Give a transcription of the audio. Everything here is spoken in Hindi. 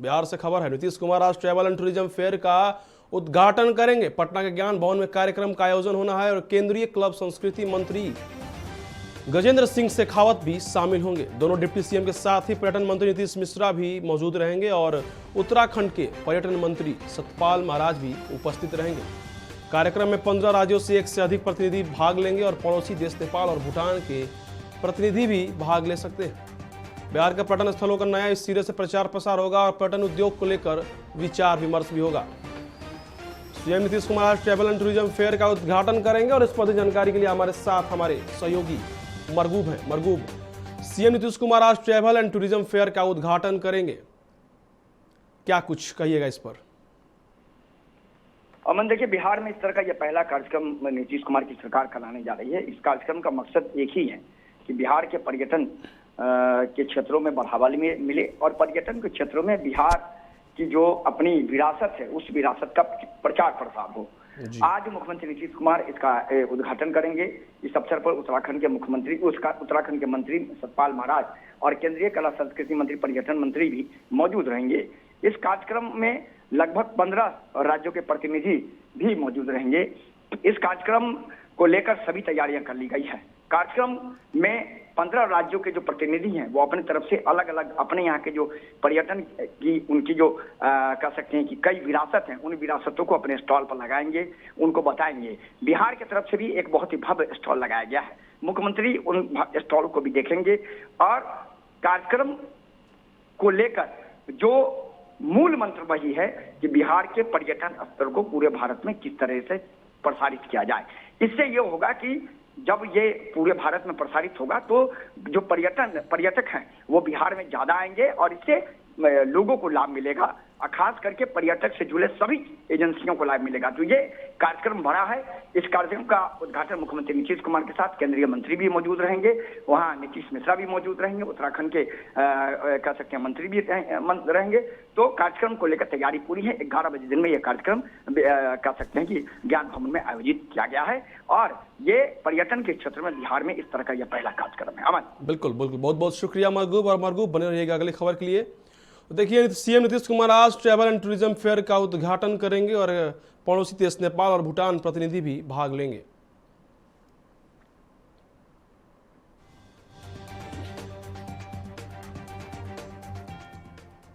बिहार से खबर है, नीतीश कुमार आज ट्रैवल एंड टूरिज्म फेयर का उद्घाटन करेंगे। पटना के ज्ञान भवन में कार्यक्रम का आयोजन होना है और केंद्रीय क्लब संस्कृति मंत्री गजेंद्र सिंह शेखावत भी शामिल होंगे। दोनों डिप्टी सीएम के साथ ही पर्यटन मंत्री नीतीश मिश्रा भी मौजूद रहेंगे और उत्तराखंड के पर्यटन मंत्री सतपाल महाराज भी उपस्थित रहेंगे। कार्यक्रम में 15 राज्यों से एक से अधिक प्रतिनिधि भाग लेंगे और पड़ोसी देश नेपाल और भूटान के प्रतिनिधि भी भाग ले सकते हैं। बिहार के पर्यटन स्थलों का नया इस सिरे से प्रचार प्रसार होगा और पर्यटन उद्योग को लेकर विचार विमर्श भी होगा। सीएम नीतीश कुमार आज ट्रैवल एंड टूरिज्म फेयर का उद्घाटन करेंगे और इस पर जानकारी के लिए हमारे साथ हमारे सहयोगी मरगूब हैं। मरगूब, सीएम नीतीश कुमार आज ट्रैवल एंड टूरिज्म फेयर का उद्घाटन करेंगे, क्या कुछ कहिएगा इस पर? अमन, देखिए, बिहार में इस तरह का यह पहला कार्यक्रम नीतीश कुमार की सरकार कराने जा रही है। इस कार्यक्रम का मकसद एक ही है कि बिहार के पर्यटन के क्षेत्रों में बढ़ावा मिले और पर्यटन के क्षेत्रों में बिहार की जो अपनी विरासत है उस विरासत का प्रचार प्रसार हो। आज मुख्यमंत्री नीतीश कुमार इसका उद्घाटन करेंगे। इस अवसर पर उत्तराखंड के मंत्री सतपाल महाराज और केंद्रीय कला संस्कृति मंत्री पर्यटन मंत्री भी मौजूद रहेंगे। इस कार्यक्रम में लगभग 15 राज्यों के प्रतिनिधि भी मौजूद रहेंगे। इस कार्यक्रम को लेकर सभी तैयारियां कर ली गई है। कार्यक्रम में 15 राज्यों के जो प्रतिनिधि हैं वो अपनी तरफ से अलग अलग अपने यहाँ के जो पर्यटन की उनकी जो कह सकते हैं कि कई विरासत हैं, उन विरासतों को अपने स्टॉल पर लगाएंगे, उनको बताएंगे। बिहार की तरफ से भी एक बहुत ही भव्य स्टॉल लगाया गया है। मुख्यमंत्री उन स्टॉल को भी देखेंगे और कार्यक्रम को लेकर जो मूल मंत्र वही है कि बिहार के पर्यटन स्तर को पूरे भारत में किस तरह से प्रसारित किया जाए। इससे ये होगा कि जब ये पूरे भारत में प्रसारित होगा तो जो पर्यटक हैं वो बिहार में ज्यादा आएंगे और इससे लोगों को लाभ मिलेगा, खास करके पर्यटक से जुड़े सभी एजेंसियों को लाभ मिलेगा। तो ये कार्यक्रम बड़ा है। इस कार्यक्रम का उद्घाटन मुख्यमंत्री नीतीश कुमार के साथ केंद्रीय मंत्री भी मौजूद रहेंगे, वहाँ नीतीश मिश्रा भी मौजूद रहेंगे, उत्तराखंड के कह सकते हैं मंत्री भी रहेंगे। तो कार्यक्रम को लेकर तैयारी पूरी है। 11 बजे दिन में यह कार्यक्रम कह सकते हैं कि ज्ञान भवन में आयोजित किया गया है और ये पर्यटन के क्षेत्र में बिहार में इस तरह का यह पहला कार्यक्रम है। अमन, बिल्कुल बिल्कुल, बहुत बहुत शुक्रिया मरगूब। और मरगूब बने रहिएगा अगली खबर के लिए। देखिए, सीएम नीतीश कुमार आज ट्रैवल एंड टूरिज्म फेयर का उद्घाटन करेंगे और पड़ोसी देश नेपाल और भूटान प्रतिनिधि भी भाग लेंगे।